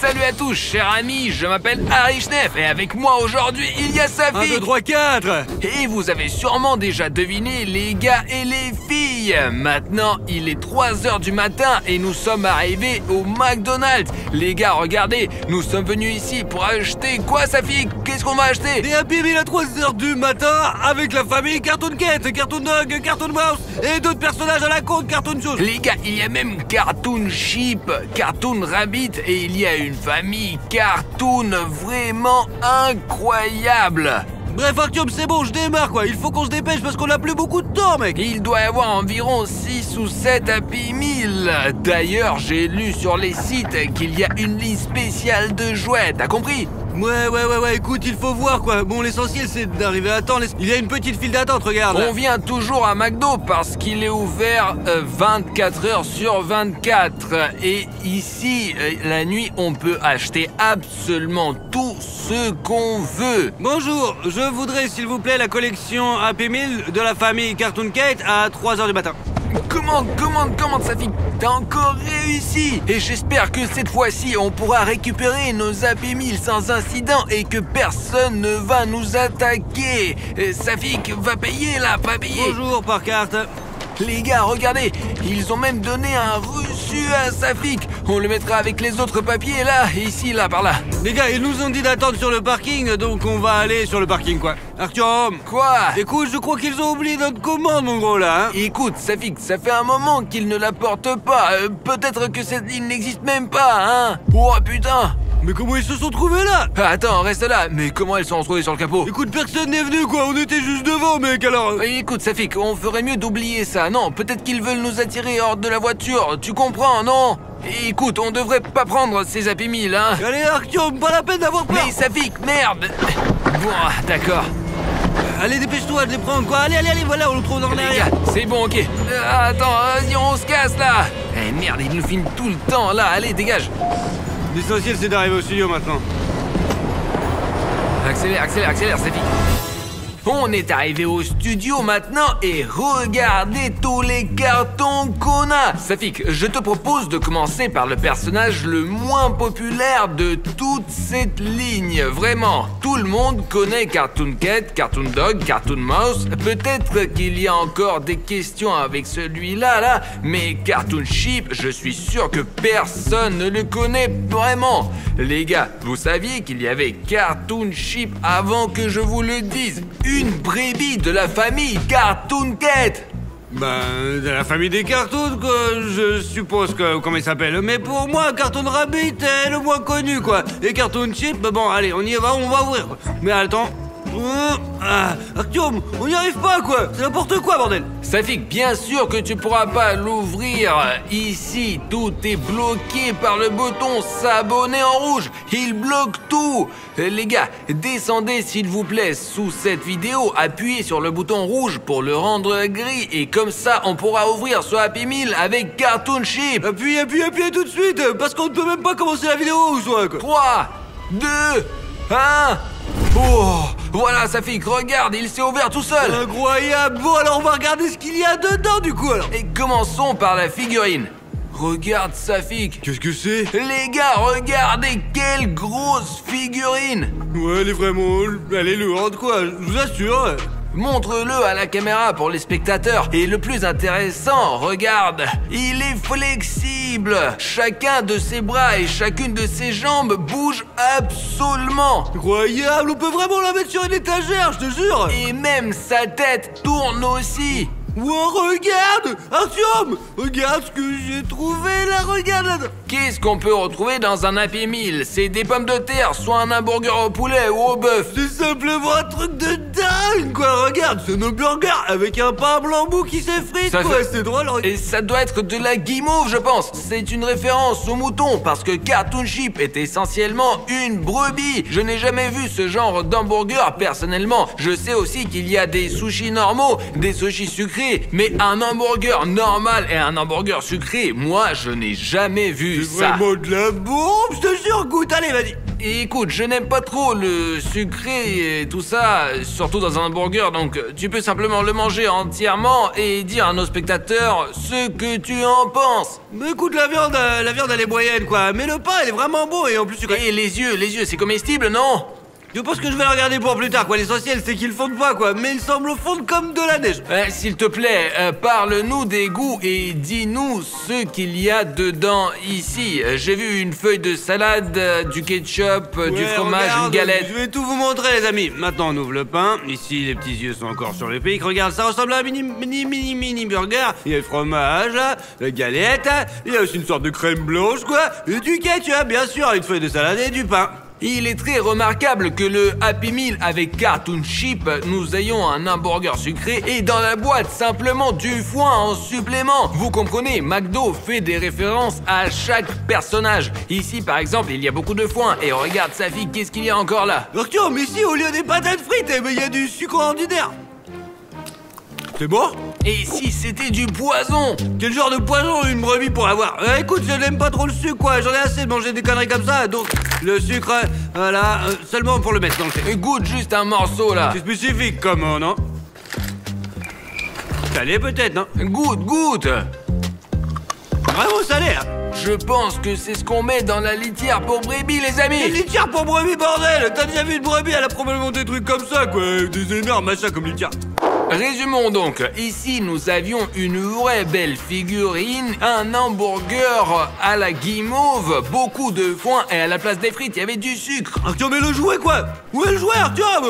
Salut à tous, chers amis, je m'appelle Harry Schneff et avec moi aujourd'hui, il y a Safik. 1, 2, 3, 4. Et vous avez sûrement déjà deviné, les gars et les filles. Maintenant, il est 3h du matin et nous sommes arrivés au McDonald's. Les gars, regardez, nous sommes venus ici pour acheter quoi, Safik? Qu'est-ce qu'on va acheter? Des Happy Meal à 3h du matin avec la famille Cartoon Cat, Cartoon Dog, Cartoon Mouse et d'autres personnages à la con de Cartoon Show. Les gars, il y a même Cartoon Sheep, Cartoon Rabbit et il y a une famille Cartoon vraiment incroyable. Bref, Artyom, c'est bon, je démarre quoi. Il faut qu'on se dépêche parce qu'on a plus beaucoup de temps, mec. Il doit y avoir environ 6 ou 7 Happy Meal. D'ailleurs, j'ai lu sur les sites qu'il y a une liste spéciale de jouets, t'as compris? Ouais, écoute, il faut voir quoi. Bon, l'essentiel c'est d'arriver à temps. Il y a une petite file d'attente, regarde. On vient toujours à McDo parce qu'il est ouvert 24 heures sur 24. Et ici, la nuit, on peut acheter absolument tout ce qu'on veut. Bonjour, je voudrais s'il vous plaît la collection Happy Meal de la famille Cartoon Cat à 3h du matin. Comment, Safik? T'as encore réussi! Et j'espère que cette fois-ci, on pourra récupérer nos Happy Meal sans incident et que personne ne va nous attaquer. Safik, va payer là, va payer. Bonjour, par carte. Les gars, regardez, ils ont même donné un reçu à Safik. On le mettra avec les autres papiers là, ici, là, par là. Les gars, ils nous ont dit d'attendre sur le parking, donc on va aller sur le parking, quoi. Artyom! Quoi? Écoute, je crois qu'ils ont oublié notre commande, mon gros, là, hein. Écoute, Safik, ça fait un moment qu'ils ne la portent pas. Peut-être que cette ligne n'existe même pas, hein. Oh, putain! Mais comment ils se sont trouvés là? Attends, reste là. Mais comment elles sont retrouvées sur le capot? Écoute, personne n'est venu, quoi. On était juste devant, mec, alors... Écoute, Safik, on ferait mieux d'oublier ça. Non, peut-être qu'ils veulent nous attirer hors de la voiture. Tu comprends, non? Écoute, on devrait pas prendre ces Happy Meal, hein. Allez, Artyom, pas la peine d'avoir peur. Mais Safik, merde. Bon, d'accord. Allez, dépêche-toi de les prendre, quoi. Allez, voilà, on le trouve dans Les l'arrière. gars, c'est bon, ok. Attends, vas-y, on se casse, là. Eh, merde, ils nous filment tout le temps, là. Allez, dégage. L'essentiel, c'est d'arriver au studio, maintenant. Accélère, Safik. On est arrivé au studio maintenant et regardez tous les cartons qu'on a. Safik, je te propose de commencer par le personnage le moins populaire de toute cette ligne. Vraiment, tout le monde connaît Cartoon Cat, Cartoon Dog, Cartoon Mouse. Peut-être qu'il y a encore des questions avec celui-là, là, mais Cartoon Sheep, je suis sûr que personne ne le connaît vraiment. Les gars, vous saviez qu'il y avait Cartoon Sheep avant que je vous le dise? Une brebis de la famille Cartoon Cat. Ben, de la famille des cartoons, quoi, je suppose que, comment il s'appelle. Mais pour moi, Cartoon Rabbit est le moins connu, quoi. Et Cartoon Sheep, bon, allez, on y va, on va ouvrir. Mais attends... Artyom, on n'y arrive pas, quoi. C'est n'importe quoi, bordel. Safik, bien sûr que tu pourras pas l'ouvrir. Ici, tout est bloqué par le bouton s'abonner en rouge. Il bloque tout. Les gars, descendez s'il vous plaît sous cette vidéo. Appuyez sur le bouton rouge pour le rendre gris. Et comme ça, on pourra ouvrir ce Happy Meal avec Cartoon Sheep. Appuyez tout de suite, parce qu'on ne peut même pas commencer la vidéo ou soit, quoi. 3, 2, 1... Oh, voilà Safik, regarde, il s'est ouvert tout seul. Incroyable. Bon, alors on va regarder ce qu'il y a dedans du coup alors. Et commençons par la figurine. Regarde Safik. Qu'est-ce que c'est? Les gars, regardez quelle grosse figurine. Ouais, elle est lourde quoi, je vous assure. Montre-le à la caméra pour les spectateurs. Et le plus intéressant, regarde, il est flexible. Chacun de ses bras et chacune de ses jambes bouge absolument. Incroyable, on peut vraiment la mettre sur une étagère, je te jure. Et même sa tête tourne aussi. Wow, regarde, Artyom, regarde ce que j'ai trouvé là, regarde là. Qu'est-ce qu'on peut retrouver dans un Happy Meal? C'est des pommes de terre, soit un hamburger au poulet ou au bœuf. C'est simplement un truc de dingue, quoi. Regarde, c'est un hamburger avec un pain blanc qui s'effrite, quoi. C'est drôle. Et ça doit être de la guimauve, je pense. C'est une référence au mouton parce que Cartoon Sheep est essentiellement une brebis. Je n'ai jamais vu ce genre d'hamburger personnellement. Je sais aussi qu'il y a des sushis normaux, des sushis sucrés, mais un hamburger normal et un hamburger sucré, moi, je n'ai jamais vu ça. C'est vraiment de la bombe, je te jure, goûte, allez, vas-y. Et écoute, je n'aime pas trop le sucré et tout ça, surtout dans un hamburger, donc tu peux simplement le manger entièrement et dire à nos spectateurs ce que tu en penses. Mais écoute, la viande elle est moyenne quoi, mais le pain il est vraiment bon et en plus tu Et les yeux, c'est comestible, non? Je pense que je vais le regarder pour plus tard quoi, l'essentiel c'est qu'ils fondent pas quoi, mais ils semblent fondre comme de la neige. S'il te plaît, parle-nous des goûts et dis-nous ce qu'il y a dedans ici. J'ai vu une feuille de salade, du ketchup, du fromage, regarde, une galette. Je vais tout vous montrer les amis. Maintenant on ouvre le pain, ici les petits yeux sont encore sur le pic. Regarde, ça ressemble à un mini burger. Il y a le fromage, la galette, il y a aussi une sorte de crème blanche quoi, et du ketchup bien sûr, une feuille de salade et du pain. Il est très remarquable que le Happy Meal avec Cartoon Chip, nous ayons un hamburger sucré et dans la boîte simplement du foin en supplément. Vous comprenez, McDo fait des références à chaque personnage. Ici par exemple, il y a beaucoup de foin et regarde sa fille, qu'est-ce qu'il y a encore là? Tiens, mais ici au lieu des patates frites, il y a du sucre ordinaire. C'est bon? Et si c'était du poison? Quel genre de poison une brebis pour avoir? Écoute, je n'aime pas trop le sucre quoi, j'en ai assez de manger des conneries comme ça, donc le sucre, voilà, seulement pour le mettre dans le thé. Goûte juste un morceau là. C'est spécifique comment, non? Salé peut-être, non? Goûte. Vraiment salé, hein? Je pense que c'est ce qu'on met dans la litière pour brebis, les amis. Une litière pour brebis, bordel! T'as déjà vu une brebis? Elle a probablement des trucs comme ça, quoi. Des énormes machins comme litière. Résumons donc, ici nous avions une vraie belle figurine, un hamburger à la guimauve, beaucoup de foin et à la place des frites il y avait du sucre. Arthur, mais le jouet quoi? Où est le jouet, Arthur?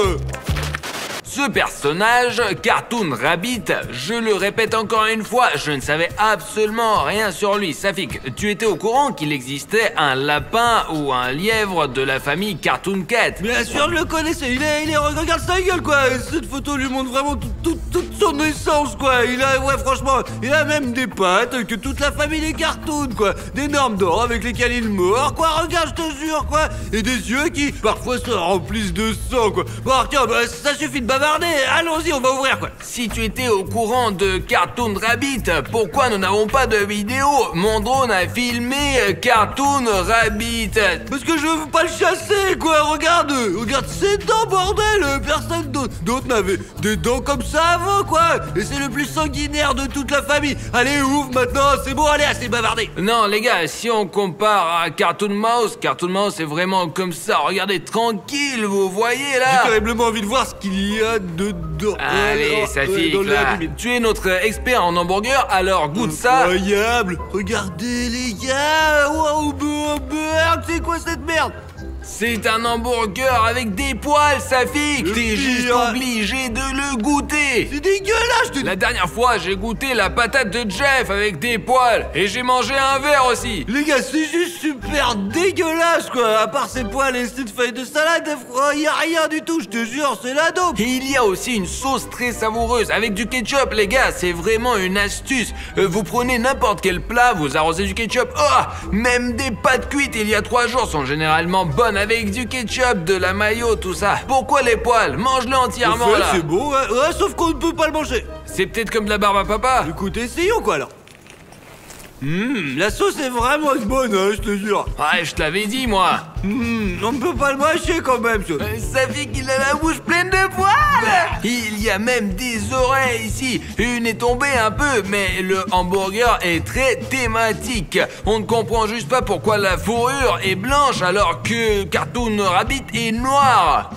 Ce personnage, Cartoon Rabbit, je le répète encore une fois, je ne savais absolument rien sur lui. Safik, tu étais au courant qu'il existait un lapin ou un lièvre de la famille Cartoon Cat? Bien sûr, je le connaissais, il est regarde sa gueule quoi. Cette photo lui montre vraiment toute son essence quoi. Ouais franchement, il a même des pattes que toute la famille des cartoons quoi. D'énormes dents avec lesquelles il mord quoi, regarde je te jure quoi. Et des yeux qui parfois se remplissent de sang quoi. Bon Arthur, ça suffit de bavarder, allons-y on va ouvrir quoi. Si tu étais au courant de Cartoon Rabbit, pourquoi nous n'avons pas de vidéo? Mon drone a filmé Cartoon Rabbit. Parce que je veux pas le chasser quoi, regarde ses dents bordel. Personne d'autre n'avait des dents comme ça avant quoi. Et c'est le plus sanguinaire de toute la famille. Allez ouvre maintenant, c'est bon, allez assez bavardé. Non les gars, si on compare à Cartoon Mouse est vraiment comme ça, regardez tranquille, vous voyez là. J'ai terriblement envie de voir ce qu'il y a dedans. Allez Safik là, tu es notre expert en hamburger, alors goûte ça. Incroyable. Regardez les gars. Wow, merde, c'est quoi cette merde? C'est un hamburger avec des poils, Safik. T'es juste obligé de le goûter. C'est dégueulasse. La dernière fois, j'ai goûté la patate de Jeff avec des poils. Et j'ai mangé un verre aussi. Les gars, c'est juste super dégueulasse, quoi. À part ces poils et cette feuille de salade, y a rien du tout, je te jure, c'est la dope. Et il y a aussi une sauce très savoureuse avec du ketchup, les gars. C'est vraiment une astuce. Vous prenez n'importe quel plat, vous arrosez du ketchup. Oh, même des pâtes cuites il y a 3 jours sont généralement bonnes avec du ketchup, de la mayo, tout ça. Pourquoi les poils? Mange-le entièrement là. C'est bon, ouais, sauf qu'on ne peut pas le manger. C'est peut-être comme de la barbe à papa. Écoute, essayons quoi alors. La sauce est vraiment bonne, hein, je te jure. Ouais, je te l'avais dit moi. On ne peut pas le mâcher quand même. Ça fait qu'il a la bouche pleine de poils. Il y a même des oreilles ici. Une est tombée un peu, mais le hamburger est très thématique. On ne comprend juste pas pourquoi la fourrure est blanche alors que Cartoon Rabbit est noir.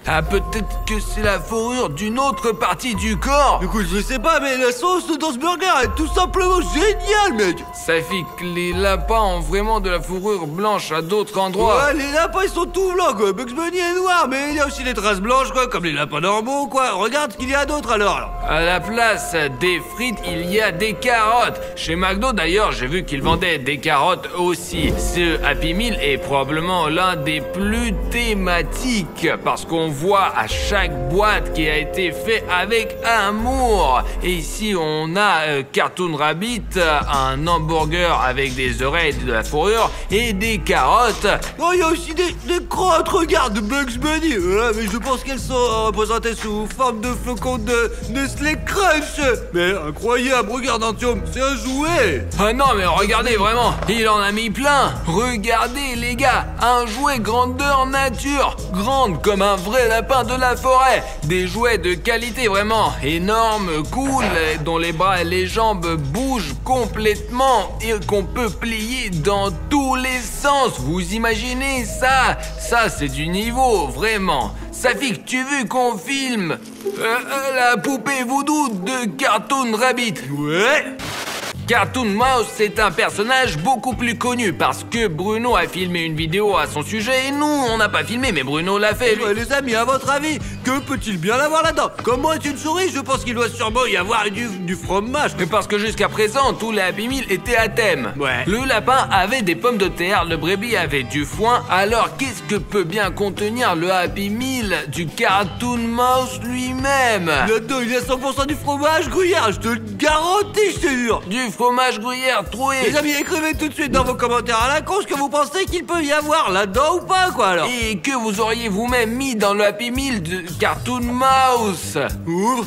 Ah, peut-être que c'est la fourrure d'une autre partie du corps. Écoute, je sais pas, mais la sauce dans ce burger est tout simplement géniale, mec. Safik, les lapins ont vraiment de la fourrure blanche à d'autres endroits. Ouais, les lapins, ils sont tout blancs, quoi. Bugs Bunny est noir, mais il y a aussi des traces blanches, quoi, comme les lapins normaux, quoi. Regarde ce qu'il y a d'autre, alors. À la place des frites, il y a des carottes. Chez McDo, d'ailleurs, j'ai vu qu'ils vendaient des carottes aussi. Ce Happy Meal est probablement l'un des plus thématiques, parce qu'on voit à chaque boîte qui a été fait avec amour. Et ici, on a Cartoon Rabbit, un hamburger avec des oreilles, de la fourrure et des carottes. Oh, il y a aussi des crottes, regarde, de Bugs Bunny. Mais je pense qu'elles sont représentées sous forme de flocons de Nestlé Crunch. Mais incroyable, regarde Artyom, c'est un jouet. Ah non, mais regardez vraiment, il en a mis plein. Regardez les gars, un jouet grandeur nature, grande comme un vrai lapin de la forêt. Des jouets de qualité vraiment énormes, cool, dont les bras et les jambes bougent complètement et qu'on peut plier dans tous les sens. Vous imaginez ça? Ça c'est du niveau, vraiment. Safik, tu veux qu'on filme la poupée voodoo de Cartoon Rabbit? Ouais. Cartoon Mouse, c'est un personnage beaucoup plus connu parce que Bruno a filmé une vidéo à son sujet et nous, on n'a pas filmé, mais Bruno l'a fait, lui. Les amis, à votre avis, que peut-il bien avoir là-dedans? Comment est une souris? Je pense qu'il doit sûrement y avoir du fromage. Mais parce que jusqu'à présent, tous les Happy Meal étaient à thème. Ouais. Le lapin avait des pommes de terre, le brebis avait du foin. Alors, qu'est-ce que peut bien contenir le Happy Meal du Cartoon Mouse lui-même? Là-dedans, il y a 100% du fromage gruyère, je te le garantis, je te jure. Du fromage gruyère troué. Les amis, écrivez tout de suite dans vos commentaires à la con ce que vous pensez qu'il peut y avoir là-dedans ou pas, quoi, alors. Et que vous auriez vous-même mis dans le Happy Meal de Cartoon Mouse. Ouvre.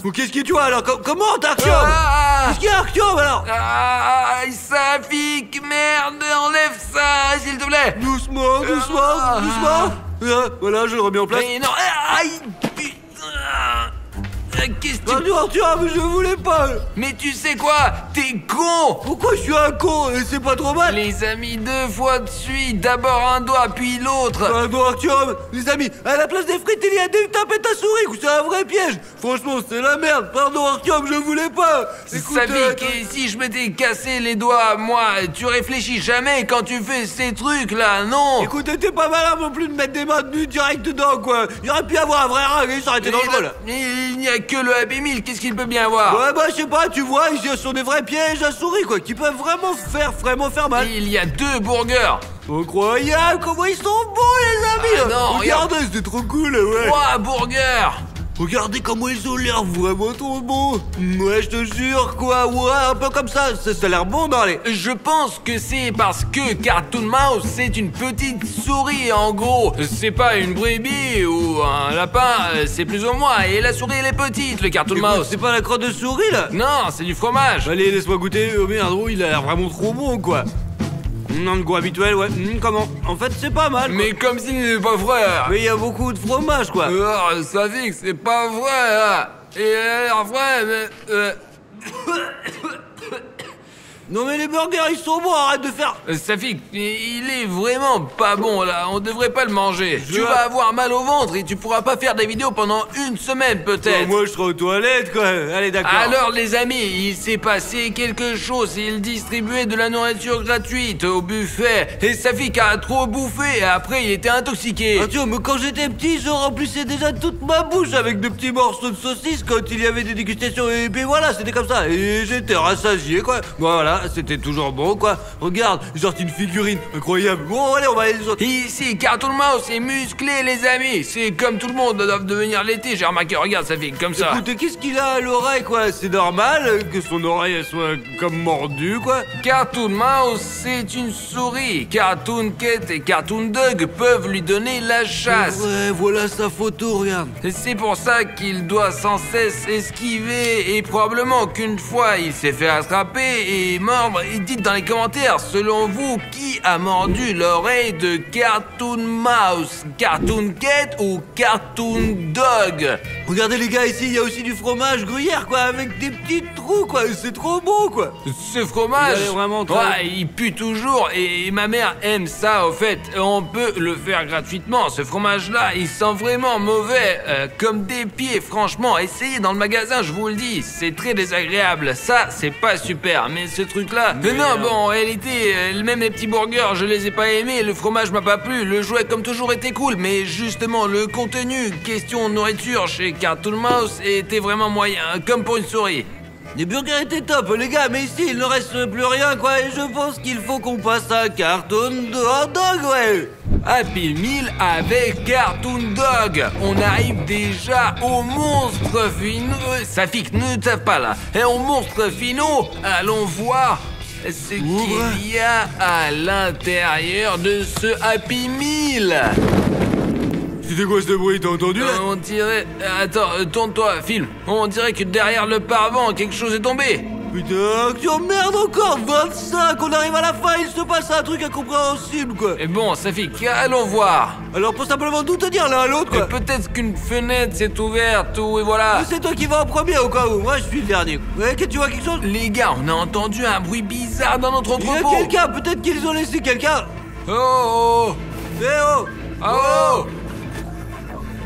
Ou qu'est-ce que tu vois alors? Comment, Artyom? Qu'est-ce qu'il y a, Artyom, alors? Safik, merde, enlève ça, s'il te plaît. Doucement, doucement. Voilà, je le remets en place. Mais non, aïe, putain. Qu'est-ce que tu... Artyom, je voulais pas. Mais tu sais quoi? T'es con. Pourquoi je suis un con? Et c'est pas trop mal. Les amis, 2 fois de suite. D'abord un doigt, puis l'autre. Pardon, Artyom. Les amis, à la place des frites, il y a des tapettes à souris. C'est un vrai piège. Franchement, c'est la merde. Pardon, Artyom, je voulais pas. Écoute, Safik, et si je m'étais cassé les doigts, moi, tu réfléchis jamais quand tu fais ces trucs-là, non? Écoute, t'es pas malin non plus de mettre des mains nues direct dedans, quoi. Il aurait pu y avoir un vrai ring, ça aurait été dangereux, là. Il n'y a que le Happy Meal, qu'est-ce qu'il peut bien avoir? Ouais, bah, je sais pas, tu vois, ici, ce sont des vrais pièges à souris, quoi, qui peuvent vraiment faire mal. Il y a 2 burgers. Incroyable, comment ils sont beaux, les amis. Non, regardez, c'est trop cool, ouais. 3 burgers. Regardez comment ils ont l'air vraiment trop bons. Ouais, je te jure, quoi, ouais, un peu comme ça a l'air bon dans les... Je pense que c'est parce que Cartoon Mouse, c'est une petite souris, en gros. C'est pas une brebis ou un lapin, c'est plus ou moins. Et la souris, elle est petite, le Cartoon Mouse. C'est pas la crotte de souris, là? Non, c'est du fromage. Allez, laisse-moi goûter. Oh merde, oh, il a l'air vraiment trop bon, quoi. Non, le goût habituel, ouais. Comment? En fait, c'est pas mal, quoi. Mais comme si c'est pas vrai. Mais il y a beaucoup de fromage, quoi. Ça dit que c'est pas vrai, là. Et alors, vrai, mais... Non mais les burgers ils sont bons, arrête de faire... Safik, il est vraiment pas bon là, on devrait pas le manger. Tu vas avoir mal au ventre et tu pourras pas faire des vidéos pendant 1 semaine peut-être. Moi je serai aux toilettes quoi, allez d'accord. Alors les amis, il s'est passé quelque chose, il distribuait de la nourriture gratuite au buffet. Et Safik a trop bouffé et après il était intoxiqué. Artyom, mais quand j'étais petit, je remplissais déjà toute ma bouche avec de petits morceaux de saucisse quand il y avait des dégustations. Et puis voilà, c'était comme ça. Et j'étais rassasié quoi. Voilà. C'était toujours bon quoi. Regarde, j'ai sorti une figurine incroyable. Bon allez, on va aller les autres. Ici, Cartoon Mouse est musclé les amis. C'est comme tout le monde doit devenir l'été. J'ai remarqué, regarde ça fait comme ça. Écoute, qu'est-ce qu'il a à l'oreille quoi? C'est normal que son oreille elle soit comme mordue quoi. Cartoon Mouse, c'est une souris. Cartoon Cat et Cartoon Dog peuvent lui donner la chasse. Ouais, voilà sa photo, regarde. C'est pour ça qu'il doit sans cesse esquiver et probablement qu'une fois il s'est fait attraper et mordre. Et dites dans les commentaires, selon vous, qui a mordu l'oreille de Cartoon Mouse? Cartoon Cat ou Cartoon Dog? Regardez les gars, ici il y a aussi du fromage gruyère quoi, avec des petits trous quoi, c'est trop beau quoi. Ce fromage, il est vraiment très... ouais, il pue toujours et ma mère aime ça au fait. On peut le faire gratuitement. Ce fromage là, il sent vraiment mauvais, comme des pieds. Franchement, essayez dans le magasin, je vous le dis, c'est très désagréable. Ça, c'est pas super, mais ce truc là... non, bon, en réalité, même les petits burgers, je les ai pas aimés, le fromage m'a pas plu, le jouet comme toujours était cool, mais justement, le contenu, question nourriture chez Cartoon Mouse était vraiment moyen, comme pour une souris. Les burgers étaient top les gars, mais ici il ne reste plus rien quoi, et je pense qu'il faut qu'on passe à Cartoon Dog, ouais. Happy Meal avec Cartoon Dog. On arrive déjà aux monstres finaux. Safik, ne tape pas là. Et aux monstres finaux, allons voir ce qu'il y a à l'intérieur de ce Happy Meal. C'était quoi ce bruit, t'as entendu là? On dirait... Attends, tourne-toi, filme. On dirait que derrière le paravent, quelque chose est tombé. Putain, tu emmerdes encore 25. On arrive à la fin, il se passe un truc incompréhensible, quoi. Et bon, Safik, allons voir. Alors pour simplement tout te dire l'un à l'autre, quoi. Peut-être qu'une fenêtre s'est ouverte, ou et voilà. C'est toi qui vas en premier au cas où, moi je suis le dernier. Ouais, que tu vois quelque chose? Les gars, on a entendu un bruit bizarre dans notre Il y a entrepôt. quelqu'un, peut-être qu'ils ont laissé quelqu'un. Oh, Eh oh! oh.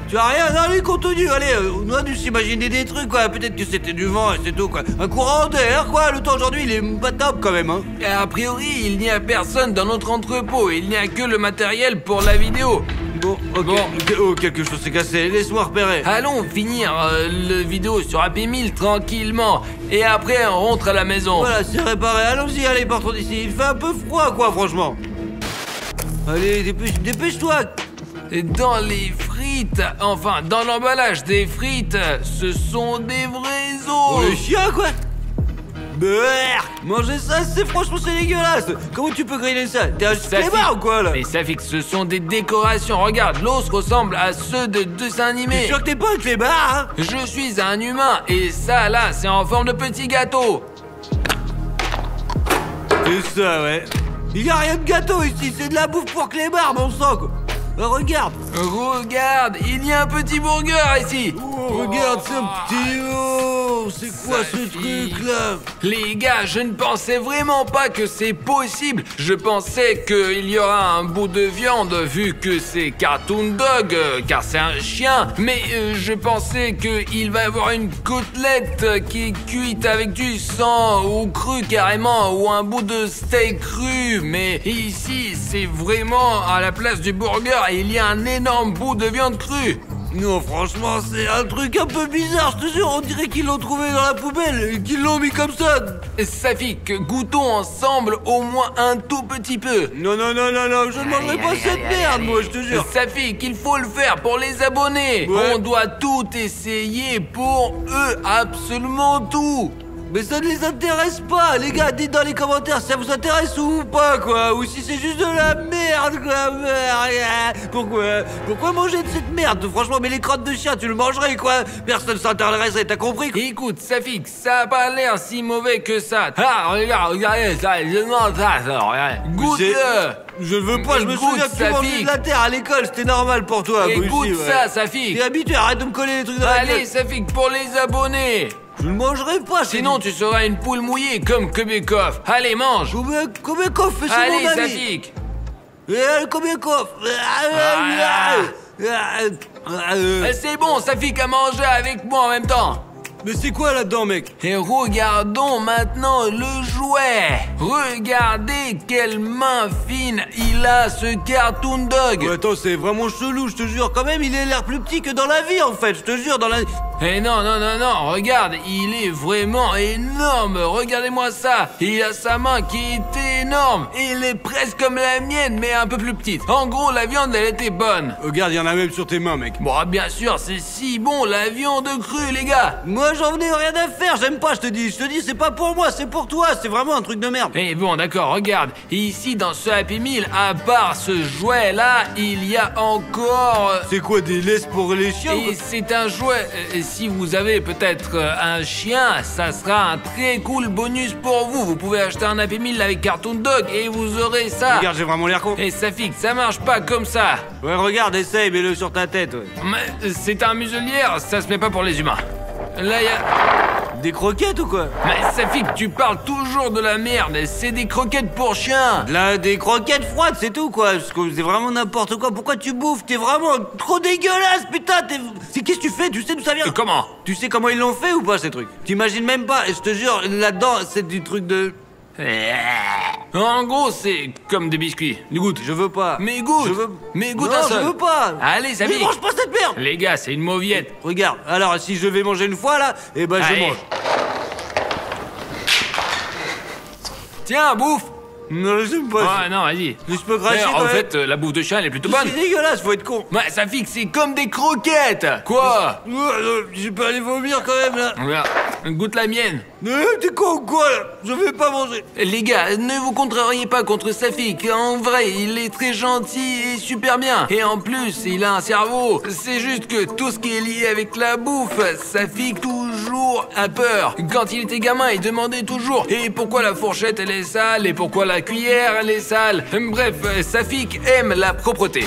Tu as rien? Non, lui continue, allez, on a dû s'imaginer des trucs, quoi. Peut-être que c'était du vent et c'est tout, quoi. Un courant d'air, quoi. Le temps aujourd'hui, il est pas top quand même, hein. Et a priori, il n'y a personne dans notre entrepôt. Il n'y a que le matériel pour la vidéo. Bon, ok. Bon. Oh, quelque chose s'est cassé, laisse-moi repérer. Allons finir le vidéo sur Happy Meal tranquillement. Et après, on rentre à la maison. Voilà, c'est réparé, allons-y, allez, partons d'ici. Il fait un peu froid, quoi, franchement. Allez, dépêche-toi. Et dans les frites, enfin, dans l'emballage des frites, ce sont des vrais Oh, os. les chiens, quoi. Brrr, manger ça, franchement, c'est dégueulasse. Comment tu peux griller ça? T'es un clébard ou quoi, là? Mais ça fait que ce sont des décorations. Regarde, l'os ressemble à ceux de dessins T'es animés. sûr que t'es pas un clébard, hein? Je suis un humain et ça là, c'est en forme de petit gâteau. C'est ça, ouais. Il y a rien de gâteau ici, c'est de la bouffe pour clébard, mon sang, quoi. Regarde. Regarde, il y a un petit burger ici. Oh, regarde ce petit... Oh, c'est quoi ce Safik. truc-là? Les gars, je ne pensais vraiment pas que c'est possible. Je pensais qu'il y aura un bout de viande vu que c'est Cartoon Dog, car c'est un chien. Mais je pensais qu'il va y avoir une côtelette qui est cuite avec du sang ou cru carrément, ou un bout de steak cru. Mais ici, c'est vraiment à la place du burger, il y a un énorme bout de viande crue. Non, franchement, c'est un truc un peu bizarre, je te jure. On dirait qu'ils l'ont trouvé dans la poubelle et qu'ils l'ont mis comme ça. Safik, goûtons ensemble au moins un tout petit peu. Non, non, non, non, non, je ne mangerai pas cette merde, moi, je te jure. Safik, il faut le faire pour les abonnés. Ouais. On doit tout essayer pour eux, absolument tout. Mais ça ne les intéresse pas, les gars. Dites dans les commentaires si ça vous intéresse ou pas, quoi. Ou si c'est juste de la merde, quoi. Pourquoi manger de cette merde? Franchement, mais les crottes de chien, tu le mangerais, quoi. Personne s'intéresserait, t'as compris? Écoute, Safik, ça a pas l'air si mauvais que ça. Ah, regardez ça, je mange ça, regarde. Goûte-le. Je ne veux pas, je me Écoute, souviens que tu mangeais Safik. de la terre à l'école, c'était normal pour toi. moi Écoute aussi, ouais. ça, Safik. T'es habitué, arrête de me coller les trucs dans la Allez, gueule. Safik, pour les abonnés. Je ne mangerai pas, Sinon, tu seras une poule mouillée comme Kubekov. Allez, mange. Combien coffre, c'est Allez, mon ami. Safik. Combien coffre? C'est bon, Safik a mangé avec moi en même temps. Mais c'est quoi là-dedans, mec? Et regardons maintenant le jouet. Regardez quelle main fine il a, ce Cartoon Dog. Ouais, attends, c'est vraiment chelou, je te jure. Quand même, il a l'air plus petit que dans la vie, en fait. Je te jure, dans la... Eh non, non, non, non, regarde, il est vraiment énorme. Regardez-moi ça. Il a sa main qui est énorme. Il est presque comme la mienne, mais un peu plus petite. En gros, la viande, elle était bonne. Regarde, il y en a même sur tes mains, mec. Bon, bien sûr, c'est si bon, la viande crue, les gars. Moi, j'en venais rien à faire. J'aime pas, je te dis. C'est pas pour moi, c'est pour toi. C'est vraiment un truc de merde. Eh bon, d'accord, regarde. Ici, dans ce Happy Meal, à part ce jouet-là, il y a encore... C'est quoi, des laisses pour les chiens? Et c'est un jouet. Si vous avez peut-être un chien, ça sera un très cool bonus pour vous. Vous pouvez acheter un Happy Meal avec Cartoon Dog et vous aurez ça. Regarde, j'ai vraiment l'air con. Et Safik, ça marche pas comme ça. Ouais, regarde, essaye, mets-le sur ta tête, ouais. Mais c'est un muselière, ça se met pas pour les humains. Là, y a... Des croquettes ou quoi? Mais Safik, tu parles toujours de la merde. C'est des croquettes pour chiens. Là, des croquettes froides, c'est tout, quoi. Parce que c'est vraiment n'importe quoi. Pourquoi tu bouffes? T'es vraiment trop dégueulasse, putain. Qu'est-ce que tu fais? Tu sais d'où ça vient? Comment? Tu sais comment ils l'ont fait ou pas, ces trucs? T'imagines même pas. Et je te jure, là-dedans, c'est du truc de... En gros, c'est comme des biscuits. Goûte. Je veux pas. Mais goûte. Je veux... Mais goûte non, un seul. je veux pas. Allez, Mais Safik. mange pas cette merde. Les gars, c'est une mauviette. Regarde, alors si je vais manger une fois, là, eh ben Allez. je mange. Tiens, bouffe. Non, j'aime pas ça. Ah non, vas-y. Mais je peux cracher D'ailleurs, quand en même. fait, la bouffe de chien, elle est plutôt bonne. C'est dégueulasse, faut être con. Ouais, ça fixe, c'est comme des croquettes. Quoi? Je peux aller vomir quand même là. Regarde, goûte la mienne. T'es con ou quoi là? Je vais pas manger. Les gars, ne vous contrariez pas contre Safik. En vrai, il est très gentil et super bien. Et en plus, il a un cerveau. C'est juste que tout ce qui est lié avec la bouffe, Safik toujours a peur. Quand il était gamin, il demandait toujours: et pourquoi la fourchette elle est sale? Et pourquoi la cuillère elle est sale? Bref, Safik aime la propreté.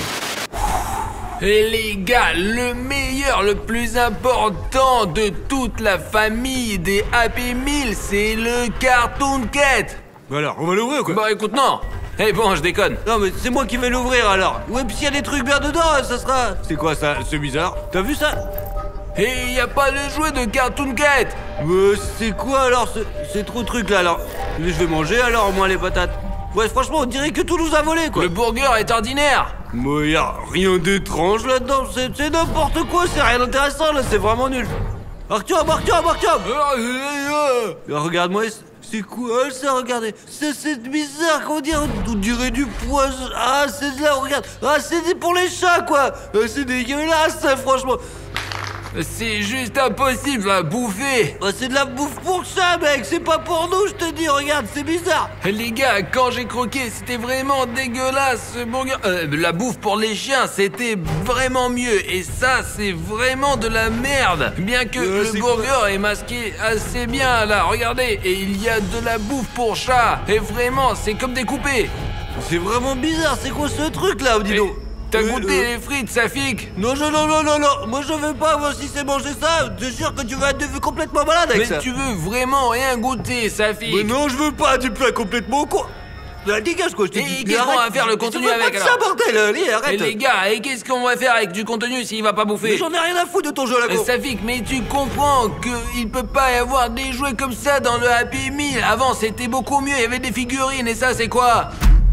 Et les gars, le meilleur, le plus important de toute la famille des Happy Meal, c'est le Cartoon Cat. Bah alors, on va l'ouvrir ou quoi? Bah écoute, non. Eh bon, je déconne. Non mais c'est moi qui vais l'ouvrir alors. Ouais, puis s'il y a des trucs bien dedans, ça sera... C'est quoi ça? C'est bizarre. T'as vu ça? Et y a pas le jouet de Cartoon Cat. C'est quoi alors ces trop trucs là alors? Je vais manger alors, moi les patates. Ouais, franchement, on dirait que tout nous a volé quoi. Le burger est ordinaire. Mais y'a rien d'étrange là-dedans, c'est n'importe quoi, c'est rien d'intéressant là, c'est vraiment nul. Artyom. Regarde-moi, c'est quoi ça, regardez. C'est bizarre, qu'on dirait, on dirait du poison. Ah, c'est de là, regarde. Ah, c'est pour les chats quoi. C'est dégueulasse ça, franchement. C'est juste impossible à bouffer. C'est de la bouffe pour ça, mec, c'est pas pour nous, je te dis, regarde, c'est bizarre. Les gars, quand j'ai croqué, c'était vraiment dégueulasse ce burger. La bouffe pour les chiens, c'était vraiment mieux. Et ça, c'est vraiment de la merde. Bien que le burger est masqué assez bien là, regardez. Et il y a de la bouffe pour chat. Et vraiment, c'est comme découpé. C'est vraiment bizarre, c'est quoi ce truc là, dis donc? T'as goûté les frites, Safik? Non, moi je veux pas, moi si c'est manger ça, je te jure que tu vas être complètement malade avec ça. Mais tu veux vraiment rien goûter, Safik? Mais non, je veux pas du plat complètement con. Dégage quoi, je te dis. Et qu'est-ce qu'on va faire le contenu avec alors? Ça bordel, allez, arrête. Et les gars, et qu'est-ce qu'on va faire avec du contenu s'il va pas bouffer? Mais j'en ai rien à foutre de ton jeu là con. Safik, mais tu comprends qu'il peut pas y avoir des jouets comme ça dans le Happy Meal. Avant c'était beaucoup mieux, il y avait des figurines et ça c'est quoi?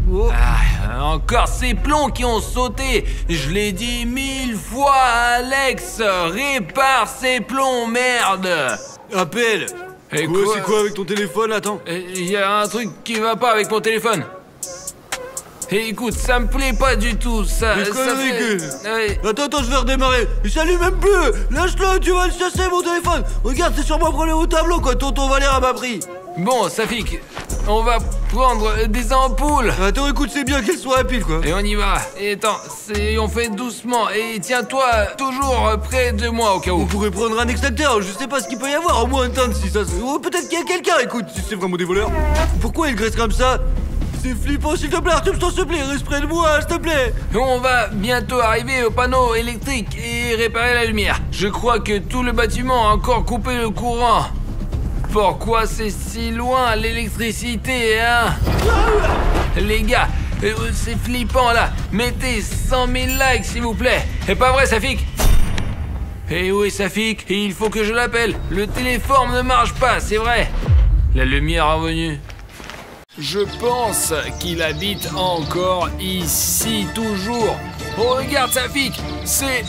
Oh. Ah, encore ces plombs qui ont sauté. Je l'ai dit 1000 fois, Alex. Répare ces plombs, merde. Appelle. Et c'est quoi avec ton téléphone, attends? Il y a un truc qui va pas avec mon téléphone. Et écoute, ça me plaît pas du tout, ça. Mais quoi, ça fait... Ouais. Attends, je vais redémarrer. Il s'allume même plus. Lâche-le, tu vas le chasser mon téléphone. Regarde, c'est sûrement un problème au tableau quoi. Tonton Valère m'a pris. Bon, Safik, on va prendre des ampoules. Attends, écoute, c'est bien qu'elles soient à pile quoi. Et on y va. Et attends, on fait doucement. Et tiens-toi toujours près de moi au cas où. On pourrait prendre un extincteur, je sais pas ce qu'il peut y avoir, au moins un teinte si ça se... Oh, peut-être qu'il y a quelqu'un, écoute, si c'est vraiment des voleurs. Pourquoi ils graissent comme ça? C'est flippant, s'il te plaît, Artyom, s'il te plaît, reste près de moi, s'il te plaît. On va bientôt arriver au panneau électrique et réparer la lumière. Je crois que tout le bâtiment a encore coupé le courant. Pourquoi c'est si loin l'électricité, hein? Les gars, c'est flippant là. Mettez 100 000 likes s'il vous plaît. C'est pas vrai, Safik? Eh oui, Safik, il faut que je l'appelle. Le téléphone ne marche pas, c'est vrai. La lumière est revenue. Je pense qu'il habite encore ici, toujours. Oh, regarde, Safik, c'est...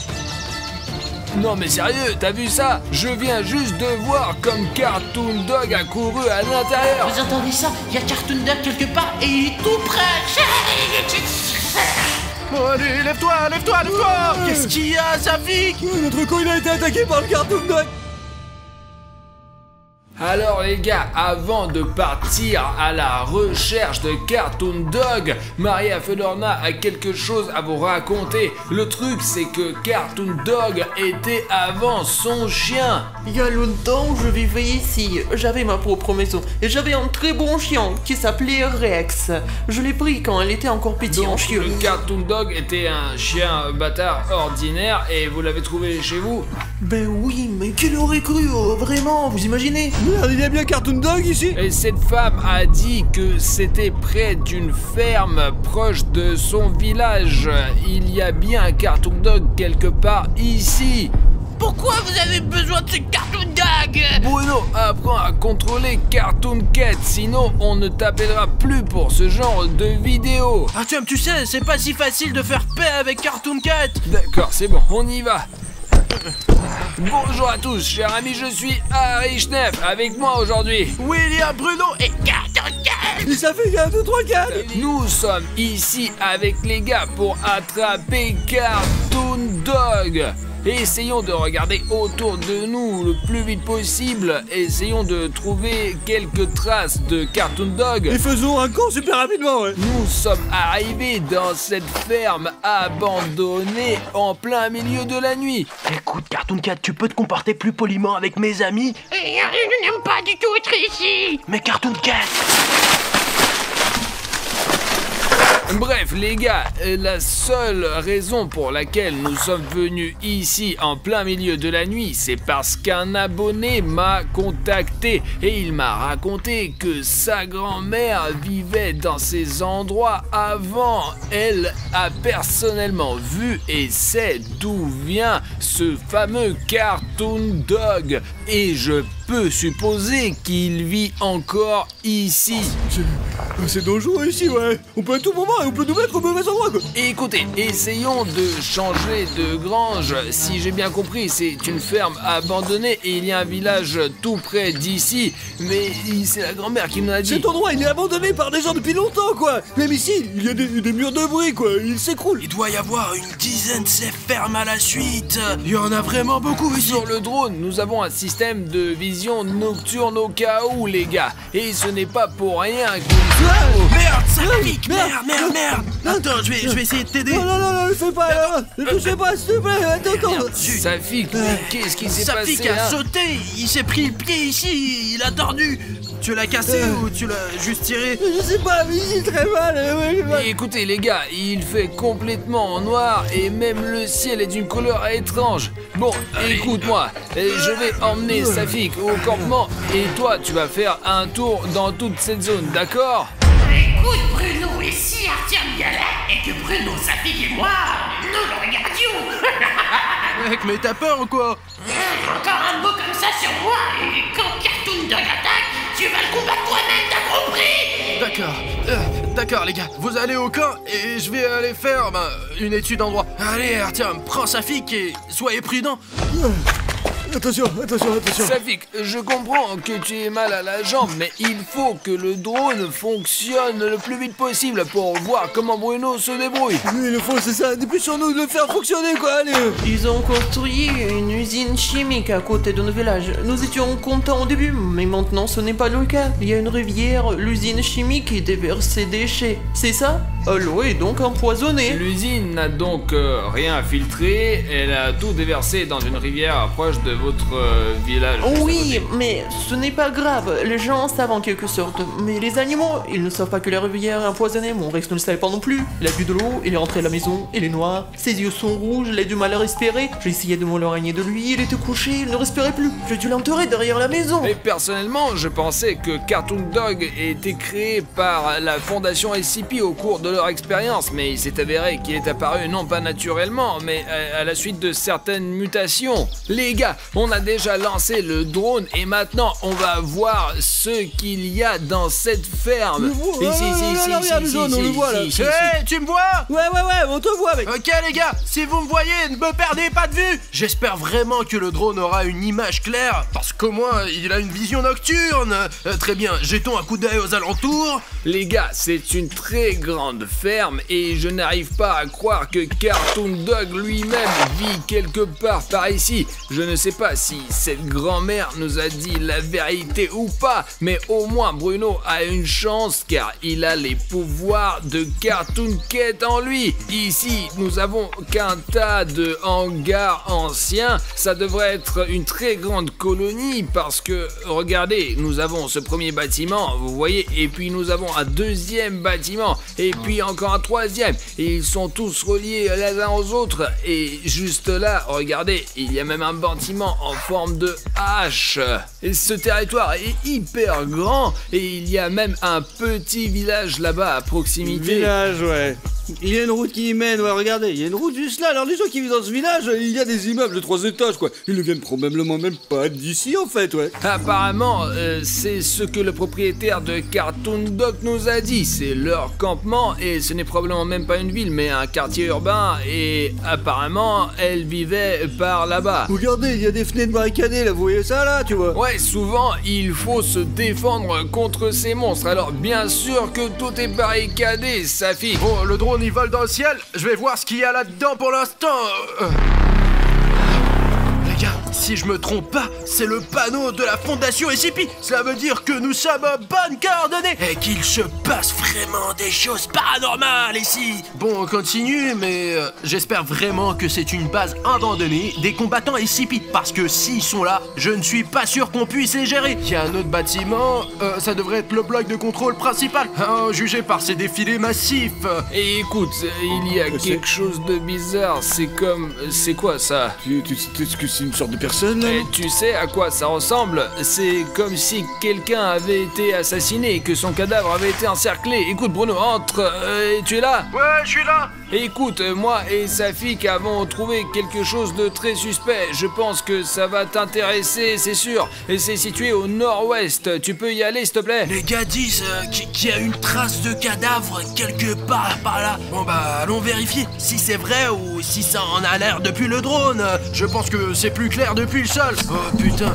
Non mais sérieux, t'as vu ça? Je viens juste de voir comme Cartoon Dog a couru à l'intérieur. Vous entendez ça? Il y a Cartoon Dog quelque part et il est tout près. Bon allez, lève-toi. Qu'est-ce qu'il y a, Safik? Notre con il a été attaqué par le Cartoon Dog. Alors les gars, avant de partir à la recherche de Cartoon Dog, Maria Fedorna a quelque chose à vous raconter. Le truc c'est que Cartoon Dog était avant son chien. Il y a longtemps, je vivais ici. J'avais ma propre maison et j'avais un très bon chien qui s'appelait Rex. Je l'ai pris quand elle était encore petite en Donc chiot. le Cartoon Dog était un chien bâtard ordinaire et vous l'avez trouvé chez vous? Ben oui, mais qui l'aurait cru, vraiment, vous imaginez? Merde, il y a bien Cartoon Dog ici. Et cette femme a dit que c'était près d'une ferme proche de son village. Il y a bien un Cartoon Dog quelque part ici. Pourquoi vous avez besoin de ce Cartoon Dog? Bruno, apprends à contrôler Cartoon Cat, sinon on ne t'appellera plus pour ce genre de vidéo. Artyom, tu sais, c'est pas si facile de faire paix avec Cartoon Cat. D'accord, c'est bon, on y va. Bonjour à tous, chers amis, je suis Harry Schneff. Avec moi aujourd'hui, William Bruno et Cartoon Cat. Et ça fait 1, 2, 3, 4. Nous sommes ici avec les gars pour attraper Cartoon Dog. Essayons de regarder autour de nous le plus vite possible. Essayons de trouver quelques traces de Cartoon Dog. Et faisons un camp super rapidement, ouais. Nous sommes arrivés dans cette ferme abandonnée en plein milieu de la nuit. Écoute, Cartoon Cat, tu peux te comporter plus poliment avec mes amis? Je n'aime pas du tout être ici. Mais Cartoon Cat! Bref les gars, la seule raison pour laquelle nous sommes venus ici en plein milieu de la nuit, c'est parce qu'un abonné m'a contacté et il m'a raconté que sa grand-mère vivait dans ces endroits avant. Elle a personnellement vu et sait d'où vient ce fameux Cartoon Dog et je peux supposer qu'il vit encore ici. C'est dangereux ici, ouais. On peut à tout moment et on peut nous mettre au mauvais endroit, quoi. Écoutez, essayons de changer de grange. Si j'ai bien compris, c'est une ferme abandonnée et il y a un village tout près d'ici. Mais c'est la grand-mère qui me l'a dit. Cet endroit, il est abandonné par des gens depuis longtemps, quoi. Même ici, il y a des murs de bris, quoi. Il s'écroule. Il doit y avoir une dizaine de ces fermes à la suite. Il y en a vraiment beaucoup ici. Sur le drone, nous avons un système de vision nocturne au cas où, les gars. Et ce n'est pas pour rien que... Merde, ça pique. Merde. Attends, je vais essayer de t'aider. Non, ne fais pas. Ne touchez pas, s'il te plaît. Attends. Safik, qu'est-ce qui s'est passé? Safik a sauté. Il s'est pris le pied ici. Il a tordu. Tu l'as cassé ou tu l'as juste tiré? Je sais pas, mais j'ai très mal. Ouais. Écoutez les gars, il fait complètement noir et même le ciel est d'une couleur étrange. Bon, écoute-moi, je vais emmener Safik au campement et toi tu vas faire un tour dans toute cette zone, d'accord? Écoute Bruno, et si Artyom y allait et que Bruno, Safik et moi, nous le regardions. Mec, mais t'as peur ou quoi? Encore un mot comme ça sur moi et quand Cartoon Dog attaque, tu vas le combattre toi-même, t'as compris? D'accord les gars, vous allez au camp et je vais aller faire une étude en droit. Allez Artyom, prends Safik et soyez prudent. Attention. Safik, je comprends que tu aies mal à la jambe, mais il faut que le drone fonctionne le plus vite possible pour voir comment Bruno se débrouille. Oui, le fond, c'est ça. Dépêchons-nous de le faire fonctionner, quoi. Allez. Ils ont construit une usine chimique à côté de notre village. Nous étions contents au début, mais maintenant ce n'est pas le cas. Il y a une rivière, l'usine chimique qui déverse ses déchets. C'est ça? L'eau est donc empoisonnée. L'usine n'a donc rien filtré, elle a tout déversé dans une rivière proche de votre village. Oui, mais ce n'est pas grave. Les gens savent en quelque sorte. Mais les animaux, ils ne savent pas que la rivière est empoisonnée. Mon Rex ne le savait pas non plus. Il a bu de l'eau, il est rentré à la maison, il est noir. Ses yeux sont rouges, il a du mal à respirer. J'ai essayé de m'éloigner de lui, il était couché, il ne respirait plus. J'ai dû l'enterrer derrière la maison. Mais personnellement, je pensais que Cartoon Dog était créé par la fondation SCP au cours de leur expérience, mais il s'est avéré qu'il est apparu non pas naturellement, mais à la suite de certaines mutations. Les gars, on a déjà lancé le drone et maintenant on va voir ce qu'il y a dans cette ferme. On le voit là. Hey, tu me vois? Ouais, on te voit, mec. Ok les gars, si vous me voyez, ne me perdez pas de vue. J'espère vraiment que le drone aura une image claire, parce qu'au moins il a une vision nocturne. Très bien, jetons un coup d'œil aux alentours. Les gars, c'est une très grande ferme et je n'arrive pas à croire que Cartoon Dog lui-même vit quelque part par ici. Je ne sais pas si cette grand-mère nous a dit la vérité ou pas, mais au moins Bruno a une chance car il a les pouvoirs de Cartoon Cat en lui. Ici, nous avons qu'un tas de hangars anciens. Ça devrait être une très grande colonie parce que, regardez, nous avons ce premier bâtiment, vous voyez, et puis nous avons un deuxième bâtiment, et puis encore un troisième, et ils sont tous reliés les uns aux autres, et juste là, regardez, il y a même un bâtiment en forme de hache. Et ce territoire est hyper grand, et il y a même un petit village là-bas à proximité. Village, ouais. Il y a une route qui y mène, ouais, regardez, il y a une route juste là. Alors les gens qui vivent dans ce village, il y a des immeubles de 3 étages, quoi. Ils ne viennent probablement même pas d'ici, en fait, ouais. Apparemment, c'est ce que le propriétaire de Cartoon Dog nous a dit. C'est leur campement et ce n'est probablement même pas une ville, mais un quartier urbain. Et apparemment, elle vivait par là-bas. Regardez, il y a des fenêtres barricadées, là, vous voyez ça, là, tu vois? Ouais, souvent, il faut se défendre contre ces monstres. Alors, bien sûr que tout est barricadé, Safi. Bon, le drone il vole dans le ciel. Je vais voir ce qu'il y a là-dedans pour l'instant. Les gars, si je me trompe pas, c'est le panneau de la fondation SCP. Cela veut dire que nous sommes à bonnes coordonnées et qu'il se passe vraiment des choses paranormales ici. Bon, on continue, mais j'espère vraiment que c'est une base abandonnée des combattants SCP. Parce que s'ils sont là, je ne suis pas sûr qu'on puisse les gérer. Il y a un autre bâtiment, ça devrait être le bloc de contrôle principal, jugé par ces défilés massifs. Et écoute, il y a quelque chose de bizarre. C'est comme... C'est quoi ça? Est-ce que c'est une sorte de personne là? Et tu sais à quoi ça ressemble? C'est comme si quelqu'un avait été assassiné et que son cadavre avait été encerclé. Écoute Bruno, entre, tu es là? Ouais, je suis là. Écoute, moi et Safik avons trouvé quelque chose de très suspect. Je pense que ça va t'intéresser, c'est sûr. Et c'est situé au nord-ouest. Tu peux y aller, s'il te plaît? Les gars disent qu'il y a une trace de cadavre quelque part par là. Bon bah, allons vérifier si c'est vrai ou si ça en a l'air depuis le drone. Je pense que c'est plus clair depuis le sol. Oh putain.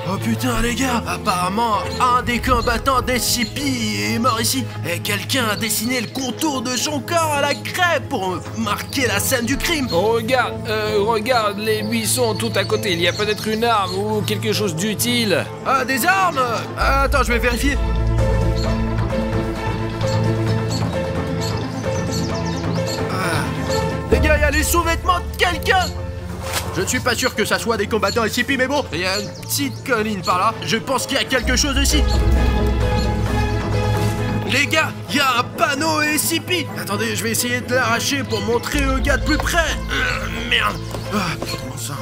Oh putain les gars, apparemment un des combattants d'SCP est mort ici et quelqu'un a dessiné le contour de son corps à la craie pour marquer la scène du crime. Regarde les buissons tout à côté, il y a peut-être une arme ou quelque chose d'utile. Ah, des armes? Attends, je vais vérifier. Les gars, il y a les sous-vêtements de quelqu'un. Je ne suis pas sûr que ça soit des combattants SCP, mais bon, il y a une petite colline par là. Je pense qu'il y a quelque chose ici. Les gars, il y a un panneau SCP. Attendez, je vais essayer de l'arracher pour montrer au gars de plus près. Merde. Bon sang.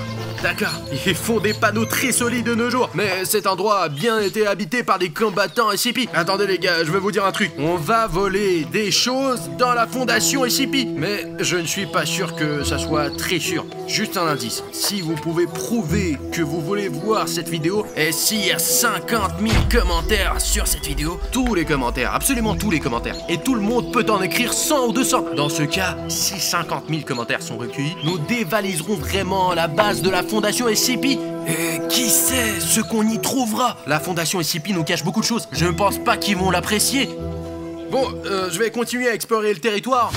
D'accord, ils font des panneaux très solides de nos jours. Mais cet endroit a bien été habité par des combattants SCP. Attendez les gars, je vais vous dire un truc. On va voler des choses dans la fondation SCP. Mais je ne suis pas sûr que ça soit très sûr. Juste un indice. Si vous pouvez prouver que vous voulez voir cette vidéo, et s'il y a 50 000 commentaires sur cette vidéo, tous les commentaires, absolument tous les commentaires, et tout le monde peut en écrire 100 ou 200. Dans ce cas, si 50 000 commentaires sont recueillis, nous dévaliserons vraiment la base de la fondation SCP. Et qui sait ce qu'on y trouvera? La fondation SCP nous cache beaucoup de choses. Je ne pense pas qu'ils vont l'apprécier. Bon, je vais continuer à explorer le territoire.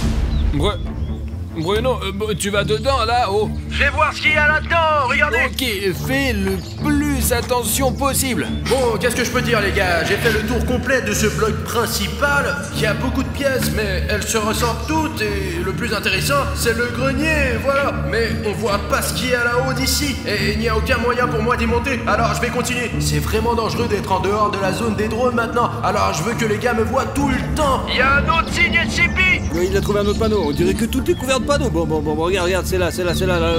Bruno, tu vas dedans là, oh. Je vais voir ce qu'il y a là-dedans, regardez. Ok, fais le plus attention possible. Bon, qu'est-ce que je peux dire les gars? J'ai fait le tour complet de ce bloc principal. Il y a beaucoup de pièces, mais elles se ressemblent toutes. Et le plus intéressant, c'est le grenier, voilà. Mais on voit pas ce qu'il y a là-haut d'ici. Et il n'y a aucun moyen pour moi d'y monter. Alors je vais continuer. C'est vraiment dangereux d'être en dehors de la zone des drones maintenant. Alors je veux que les gars me voient tout le temps. Il y a un autre signe SCP. Oui, il a trouvé un autre panneau. On dirait que tout est couvert de panneaux. Bon, regarde, c'est là,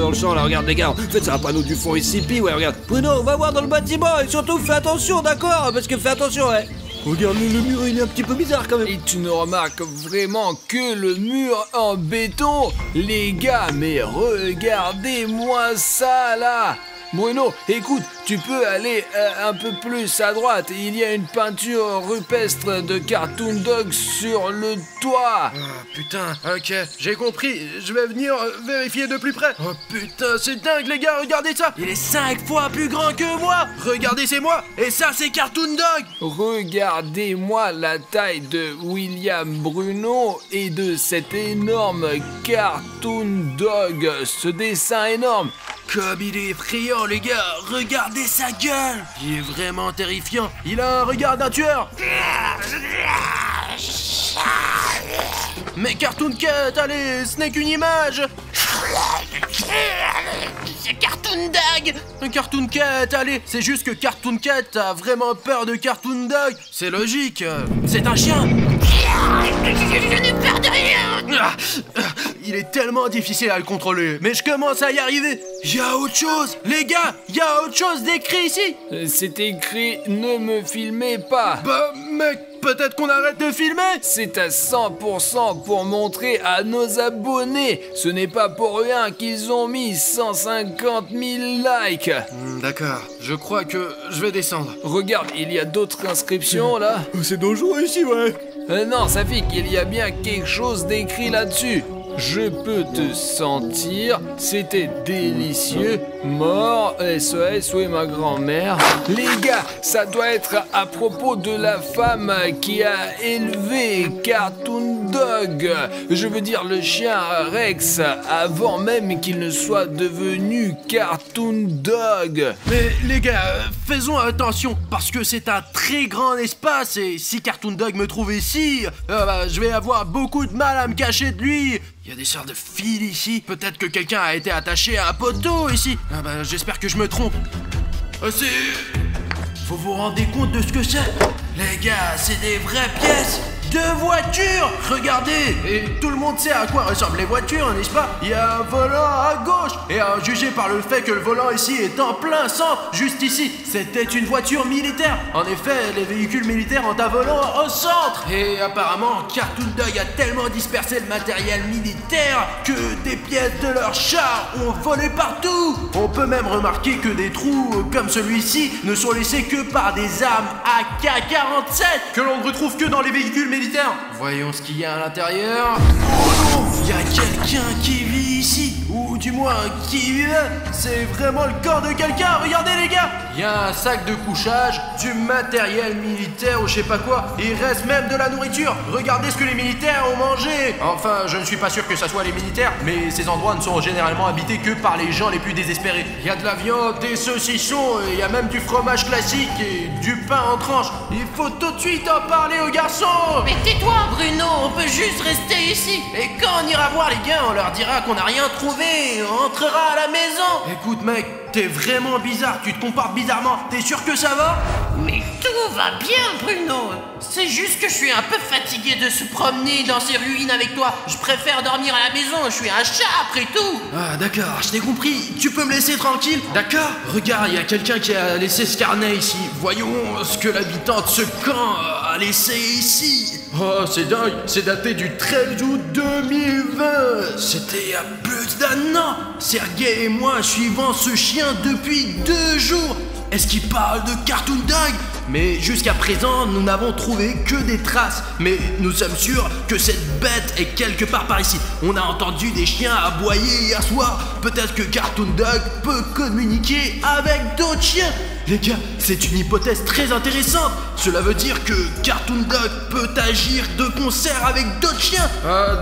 dans le champ, là, regarde les gars. En fait, c'est un panneau du fond SCP, ouais, regarde. Bruno, on va voir dans le bâtiment et surtout fais attention, d'accord? Parce que fais attention, ouais. Regarde, le mur, il est un petit peu bizarre quand même. Et tu ne remarques vraiment que le mur en béton? Les gars, mais regardez-moi ça, là. Bruno, écoute, tu peux aller un peu plus à droite. Il y a une peinture rupestre de Cartoon Dog sur le toit. Oh putain, ok, j'ai compris. Je vais venir vérifier de plus près. Oh putain, c'est dingue les gars, regardez ça. Il est 5 fois plus grand que moi. Regardez, c'est moi. Et ça, c'est Cartoon Dog. Regardez-moi la taille de William Bruno et de cet énorme Cartoon Dog. Ce dessin énorme. Comme il est effrayant les gars, regardez sa gueule. Il est vraiment terrifiant. Il a un regard d'un tueur. Mais Cartoon Cat, allez, ce n'est qu'une image. C'est Cartoon Dog. Un Cartoon Cat, allez, c'est juste que Cartoon Cat a vraiment peur de Cartoon Dog. C'est logique, c'est un chien. Je n'ai peur de rien. Il est tellement difficile à le contrôler, mais je commence à y arriver. Il y a autre chose, les gars, il y a autre chose d'écrit ici. C'est écrit « Ne me filmez pas ». Bah mec, peut-être qu'on arrête de filmer. C'est à 100% pour montrer à nos abonnés. Ce n'est pas pour rien qu'ils ont mis 150 000 likes. D'accord, je crois que je vais descendre. Regarde, il y a d'autres inscriptions là. C'est dangereux ici, ouais. Non, Safik, il y a bien quelque chose d'écrit là-dessus. Je peux te sentir, c'était délicieux, Mort, SOS, où est ma grand-mère? Les gars, ça doit être à propos de la femme qui a élevé Cartoon Dog. Je veux dire le chien Rex, avant même qu'il ne soit devenu Cartoon Dog. Mais les gars, faisons attention, parce que c'est un très grand espace, et si Cartoon Dog me trouve ici, je vais avoir beaucoup de mal à me cacher de lui. Il y a des sortes de fils ici, peut-être que quelqu'un a été attaché à un poteau ici. J'espère que je me trompe. Vous vous rendez compte de ce que c'est? Les gars, c'est des vraies pièces de voitures. Regardez, et tout le monde sait à quoi ressemblent les voitures, n'est-ce pas? Il y a un volant à gauche, et à juger par le fait que le volant ici est en plein centre, juste ici, c'était une voiture militaire. En effet, les véhicules militaires ont un volant au centre. Et apparemment, Cartoon Dog a tellement dispersé le matériel militaire que des pièces de leurs chars ont volé partout. On peut même remarquer que des trous comme celui-ci ne sont laissés que par des armes AK-47 que l'on ne retrouve que dans les véhicules militaires. Voyons ce qu'il y a à l'intérieur. Oh non, il y a quelqu'un qui vit ici, ou du moins qui vivait. C'est vraiment le corps de quelqu'un, regardez les gars. Il y a un sac de couchage, du matériel militaire ou je sais pas quoi. Il reste même de la nourriture. Regardez ce que les militaires ont mangé. Enfin, je ne suis pas sûr que ça soit les militaires, mais ces endroits ne sont généralement habités que par les gens les plus désespérés. Il y a de la viande, des saucissons, il y a même du fromage classique et du pain en tranches. Il faut tout de suite en parler aux garçons. Mais tais-toi, Bruno, on peut juste rester ici. Et quand on ira voir les gars, on leur dira qu'on n'a rien trouvé, on entrera à la maison. Écoute mec, t'es vraiment bizarre, tu te comportes bizarrement, t'es sûr que ça va? Mais tout va bien, Bruno. C'est juste que je suis un peu fatigué de se promener dans ces ruines avec toi. Je préfère dormir à la maison, je suis un chat après tout. Ah d'accord, je t'ai compris, tu peux me laisser tranquille, d'accord? Regarde, il y a quelqu'un qui a laissé ce carnet ici. Voyons ce que l'habitant de ce camp a laissé ici. Oh, c'est dingue, c'est daté du 13 août 2020. C'était il y a plus d'un an. Sergei et moi suivons ce chien depuis 2 jours. Est-ce qu'il parle de Cartoon Dog? Mais jusqu'à présent, nous n'avons trouvé que des traces. Mais nous sommes sûrs que cette bête est quelque part par ici. On a entendu des chiens aboyer hier soir. Peut-être que Cartoon Dog peut communiquer avec d'autres chiens. Les gars, c'est une hypothèse très intéressante. Cela veut dire que Cartoon Dog peut agir de concert avec d'autres chiens.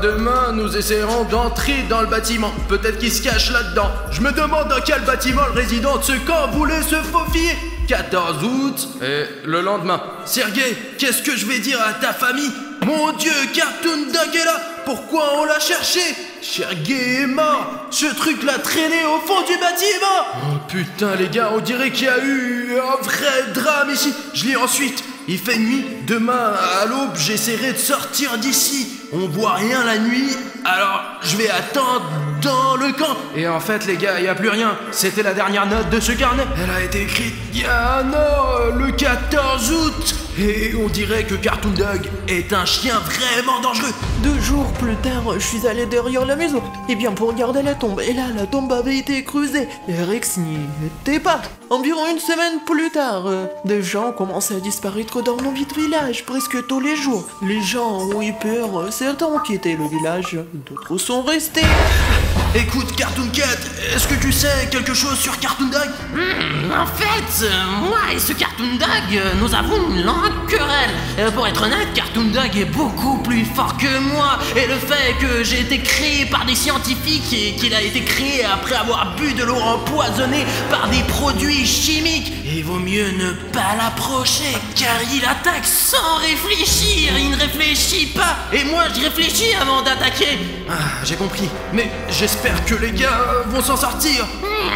Demain, nous essaierons d'entrer dans le bâtiment. Peut-être qu'il se cache là-dedans. Je me demande dans quel bâtiment le résident de ce camp voulait se faufiler. 14 août, et le lendemain. Sergei, qu'est-ce que je vais dire à ta famille? Mon Dieu, Cartoon Dog est là. Pourquoi on l'a cherché? Sergei est mort. Ce truc l'a traîné au fond du bâtiment. Oh putain les gars, on dirait qu'il y a eu un vrai drame ici. Je lis ensuite. Il fait nuit, demain à l'aube j'essaierai de sortir d'ici. On voit rien la nuit, alors je vais attendre dans le camp. Et en fait les gars, il n'y a plus rien. C'était la dernière note de ce carnet. Elle a été écrite il y a un an, le 14 août. Et on dirait que Cartoon Dog est un chien vraiment dangereux. 2 jours plus tard, je suis allé derrière la maison, et bien pour regarder la tombe, et là la tombe avait été creusée, et Rex n'y était pas. Environ 1 semaine plus tard, des gens commençaient à disparaître dans nos vies de village presque tous les jours. Les gens ont eu peur, certains ont quitté le village, d'autres sont restés. Écoute Cartoon Cat, est-ce que tu sais quelque chose sur Cartoon Dog? En fait, moi et ce Cartoon Dog, nous avons une longue querelle. Pour être honnête, Cartoon Dog est beaucoup plus fort que moi. Et le fait que j'ai été créé par des scientifiques et qu'il a été créé après avoir bu de l'eau empoisonnée par des produits chimiques, il vaut mieux ne pas l'approcher car il attaque sans réfléchir. Il ne réfléchit pas. Et moi, je réfléchis avant d'attaquer. Ah, j'ai compris. Mais j'espère que les gars vont s'en sortir.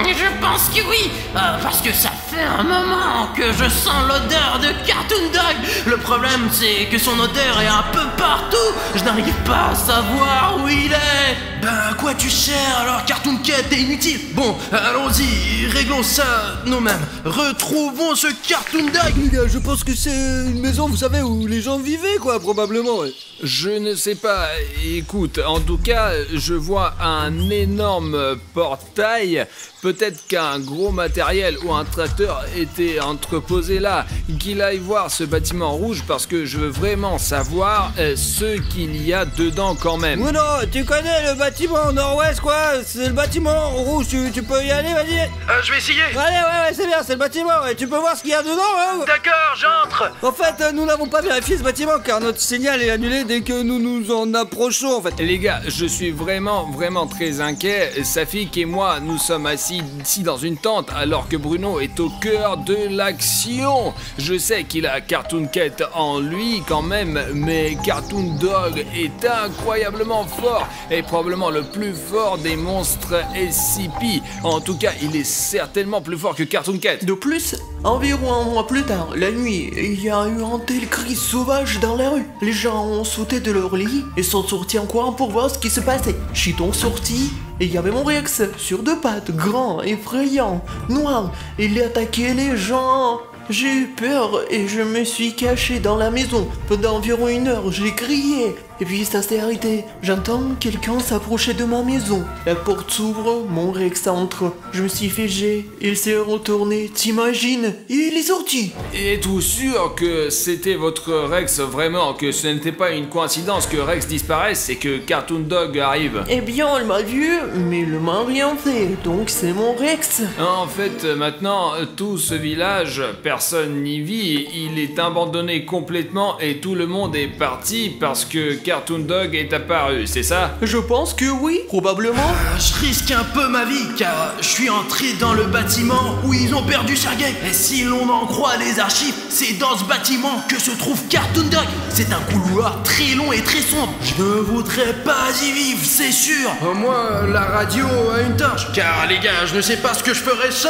Je pense que oui, parce que ça fait un moment que je sens l'odeur de Cartoon Dog. Le problème c'est que son odeur est un peu partout. Je n'arrive pas à savoir où il est. Ben à quoi tu sers alors Cartoon Cat, t'es inutile. Bon, allons-y, réglons ça nous-mêmes. Retrouvons ce Cartoon Dog. Les gars, je pense que c'est une maison, vous savez, où les gens vivaient, quoi, probablement. Ouais. Je ne sais pas, écoute, en tout cas, je vois un énorme portail. Peut-être qu'un gros matériel ou un tracteur était entreposé là. Qu'il aille voir ce bâtiment rouge parce que je veux vraiment savoir ce qu'il y a dedans quand même. Oh non, tu connais le bâtiment en or nord-ouest, quoi. C'est le bâtiment rouge, tu peux y aller, vas-y. Je vais essayer. Allez, ouais, c'est bien, c'est le bâtiment, ouais. Tu peux voir ce qu'il y a dedans, hein. D'accord, j'entre. En fait, nous n'avons pas vérifié ce bâtiment car notre signal est annulé dès que nous nous en approchons, en fait. Les gars, je suis vraiment très inquiet. Safik et moi, nous sommes assis ici dans une tente alors que Bruno est au cœur de l'action. Je sais qu'il a Cartoon Cat en lui quand même, mais Cartoon Dog est incroyablement fort et probablement le plus fort des monstres SCP. En tout cas, il est certainement plus fort que Cartoon Cat. De plus, environ un mois plus tard, la nuit, il y a eu un tel cri sauvage dans la rue. Les gens ont sauté de leur lit et sont sortis en courant pour voir ce qui se passait. Je suis donc sorti et il y avait mon Rex sur deux pattes, grand, effrayant, noir. Il attaquait les gens. J'ai eu peur et je me suis caché dans la maison. Pendant environ 1 heure, j'ai crié. Et puis ça s'est arrêté. J'entends quelqu'un s'approcher de ma maison. La porte s'ouvre, mon Rex entre. Je me suis figé, il s'est retourné, t'imagines? Il est sorti. Êtes-vous sûr que c'était votre Rex vraiment, que ce n'était pas une coïncidence que Rex disparaisse et que Cartoon Dog arrive? Eh bien, elle m'a vu, mais il m'a rien fait, donc c'est mon Rex. En fait, maintenant, tout ce village, personne n'y vit, il est abandonné complètement et tout le monde est parti parce que Cartoon Dog est apparu, c'est ça? Je pense que oui, probablement. Je risque un peu ma vie car je suis entré dans le bâtiment où ils ont perdu Sergei. Et si l'on en croit les archives, c'est dans ce bâtiment que se trouve Cartoon Dog. C'est un couloir très long et très sombre. Je ne voudrais pas y vivre, c'est sûr. Moi, la radio a une torche. Car les gars, je ne sais pas ce que je ferais sans...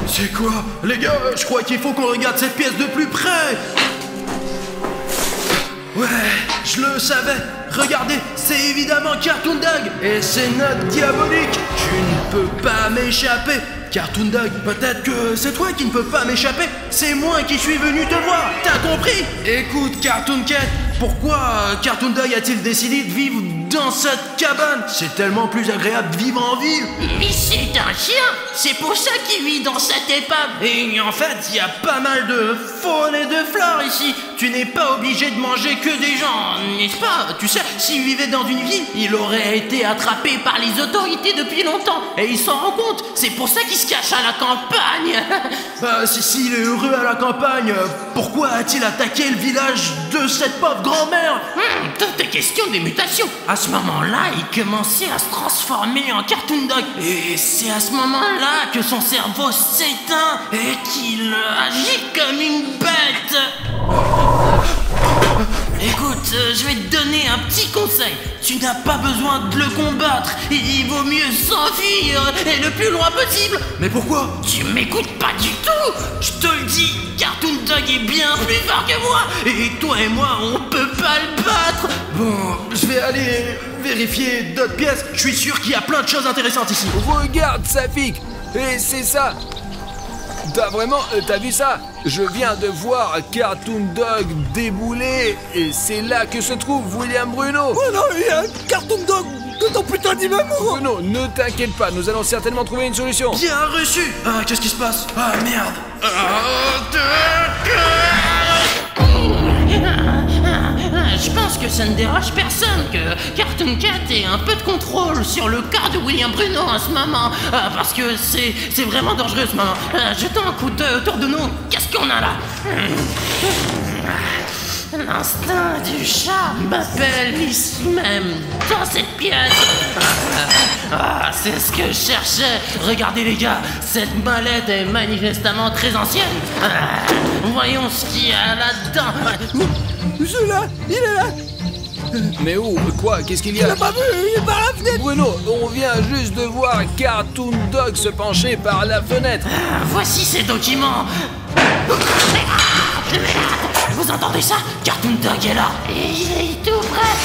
C'est quoi? Les gars, je crois qu'il faut qu'on regarde cette pièce de plus près. Ouais, je le savais. Regardez, c'est évidemment Cartoon Dog. Et c'est notre diabolique. Tu ne peux pas m'échapper. Cartoon Dog, peut-être que c'est toi qui ne peux pas m'échapper. C'est moi qui suis venu te voir. T'as compris? Écoute, Cartoon Cat, pourquoi Cartoon Dog a-t-il décidé de vivre dans cette cabane? C'est tellement plus agréable de vivre en ville. Mais c'est un chien. C'est pour ça qu'il vit dans cette épave. Et en fait, il y a pas mal de faune et de flore ici. Tu n'es pas obligé de manger que des gens, n'est-ce pas? Tu sais, s'il vivait dans une ville, il aurait été attrapé par les autorités depuis longtemps. Et il s'en rend compte. C'est pour ça qu'il se cache à la campagne. Bah, s'il est heureux à la campagne, pourquoi a-t-il attaqué le village de cette pauvre grand-mère? Tout est question des mutations. À ce moment-là, il commençait à se transformer en Cartoon Dog. Et c'est à ce moment-là que son cerveau s'éteint et qu'il agit comme une bête. Écoute, je vais te donner un petit conseil. Tu n'as pas besoin de le combattre. Il vaut mieux s'enfuir et le plus loin possible. Mais pourquoi? Tu m'écoutes pas du tout. Je te le dis, Cartoon Dog est bien plus fort que moi. Et toi et moi, on peut pas le battre. Bon, je vais aller vérifier d'autres pièces. Je suis sûr qu'il y a plein de choses intéressantes ici. Regarde, Safik. Et c'est ça. T'as vu ça? Je viens de voir Cartoon Dog débouler et c'est là que se trouve William Bruno. Oh non, il y a un Cartoon Dog de ton putain d'immeuble. Bruno, ne t'inquiète pas, nous allons certainement trouver une solution. Bien reçu. Ah, qu'est-ce qui se passe? Ah, merde. Je pense que ça ne dérange personne que Cartoon Cat ait un peu de contrôle sur le cas de William Bruno en ce moment. Parce que c'est vraiment dangereux ce moment. Jetons un coup d'œil autour de nous. Qu'est-ce qu'on a là? L'instinct du chat m'appelle ici même, dans cette pièce. C'est ce que je cherchais. Regardez les gars, cette mallette est manifestement très ancienne. Voyons ce qu'il y a là-dedans. Celui-là, il est là. Mais où? Quoi? Qu'est-ce qu'il y a? Tu l'as pas vu? Il est par la fenêtre. Bruno, on vient juste de voir Cartoon Dog se pencher par la fenêtre. Voici ces documents. Vous entendez ça? Cartoon Dog est là. Et il est tout près.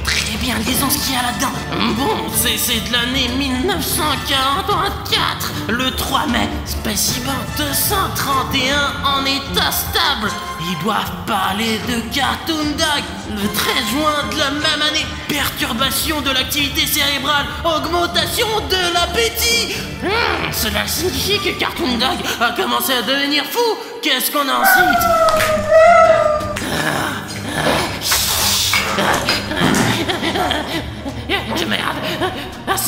Très bien, lisons ce qu'il y a là-dedans. Bon, c'est de l'année 1944. Le 3 mai, spécimen 231 en état stable. Ils doivent parler de Cartoon Dog. Le 13 juin de la même année, perturbation de l'activité cérébrale, augmentation de l'appétit. Cela signifie que Cartoon Dog a commencé à devenir fou. Qu'est-ce qu'on a ensuite?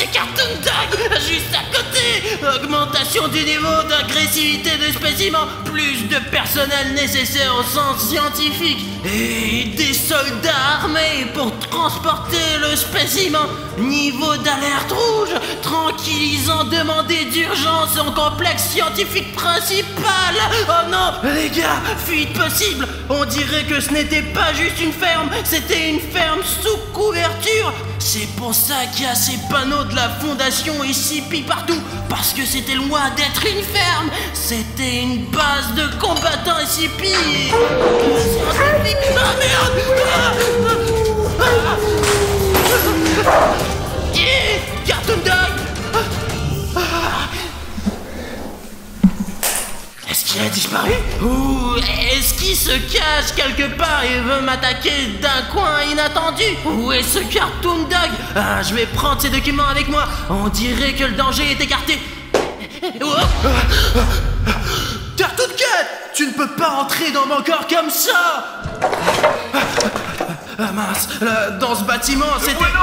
c'est Cartoon Dog, juste à côté. Augmentation du niveau d'agressivité de spécimens, plus de personnel nécessaire au sens scientifique, et des soldats armés pour transporter le spécimen. Niveau d'alerte rouge, tranquillisant demandé d'urgence en complexe scientifique principal. Oh non, les gars, fuite possible. On dirait que ce n'était pas juste une ferme, c'était une ferme sous couverture. C'est pour ça qu'il y a ces panneaux de la fondation SCP partout, parce que c'était loin d'être une ferme, c'était une base de combattants SCP. Ah merde! Cartoon Dog! Est-ce qu'il a disparu? Ou est-ce qu'il se cache quelque part et veut m'attaquer d'un coin inattendu? Où est ce Cartoon Dog? Je vais prendre ces documents avec moi. On dirait que le danger est écarté. Cartoon Cat, tu ne peux pas entrer dans mon corps comme ça. Ah mince, dans ce bâtiment, c'était... Bruno,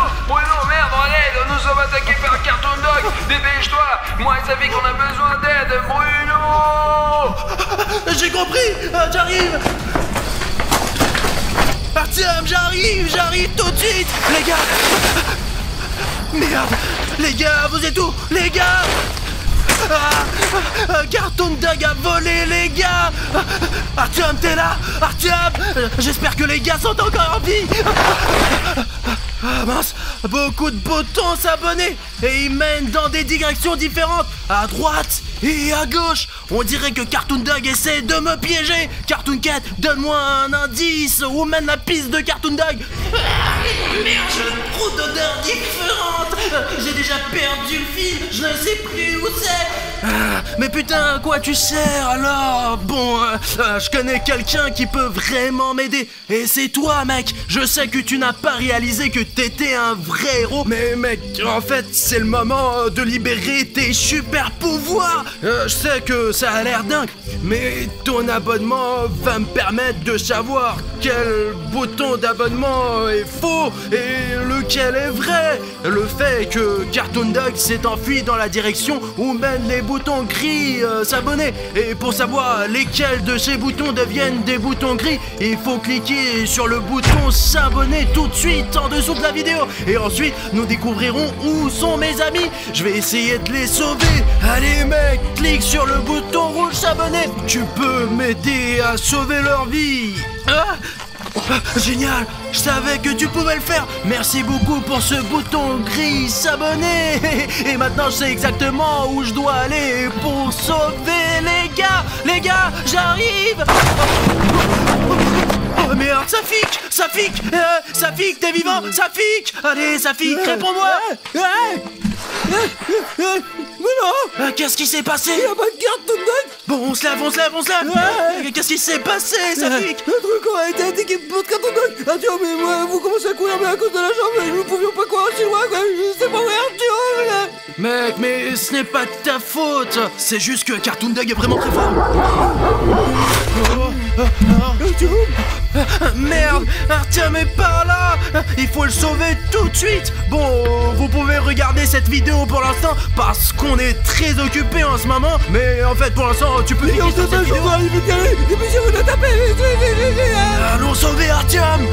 merde, en aide, nous sommes attaqués par Cartoon Dog. Dépêche-toi, moi et Safi qu'on a besoin d'aide, Bruno. J'ai compris, j'arrive. Artyom, j'arrive tout de suite. Les gars. Merde, les gars, vous êtes où? Les gars. Cartoon Dog a volé, les gars. Artyom, t'es là? Artyom, j'espère que les gars sont encore en vie. Ah mince, beaucoup de boutons s'abonner et ils mènent dans des directions différentes, à droite et à gauche. On dirait que Cartoon Dog essaie de me piéger. Cartoon Cat, donne-moi un indice ou mène la piste de Cartoon Dog. Merde, j'ai trop d'odeurs différentes. J'ai déjà perdu le fil, je ne sais plus où c'est. Mais putain, quoi tu sers alors? Bon, je connais quelqu'un qui peut vraiment m'aider. Et c'est toi, mec. Je sais que tu n'as pas réalisé que t'étais un vrai héros. Mais mec, en fait, c'est le moment de libérer tes super pouvoirs. Je sais que ça a l'air dingue, mais ton abonnement va me permettre de savoir quel bouton d'abonnement est faux et lequel est vrai. Le fait que Cartoon Dog s'est enfui dans la direction où mènent les boutons gris s'abonner. Et pour savoir lesquels de ces boutons deviennent des boutons gris, il faut cliquer sur le bouton s'abonner tout de suite en dessous de la vidéo. Et ensuite, nous découvrirons où sont mes amis. Je vais essayer de les sauver. Allez mec, clique sur le bouton rouge s'abonner. Tu peux m'aider à sauver leur vie. Génial, je savais que tu pouvais le faire. Merci beaucoup pour ce bouton gris s'abonner. Et maintenant je sais exactement où je dois aller pour sauver les gars. Les gars, j'arrive. Oh merde, Safik, t'es vivant? Safik, allez Safik, réponds-moi. Mais non. Qu'est-ce qui s'est passé? Il y a pas de Cartoon Dog. Bon, on se lève. Qu'est-ce qui s'est passé, Safik? Le truc aurait été attaqué par Cartoon Dog. Artyom, mais moi, vous commencez à courir, mais à cause de la jambe, nous ne pouvions pas courir aussi loin, quoi. C'est pas vrai, Artyom. Mec, mais ce n'est pas de ta faute. C'est juste que Cartoon Dog est vraiment très fort. Merde, Artyom est par là. Il faut le sauver tout de suite. Bon, vous pouvez regarder cette vidéo pour l'instant parce qu'on est très occupé en ce moment. Mais en fait, pour l'instant, tu peux cliquer sur cette vidéo. Allons sauver Artyom.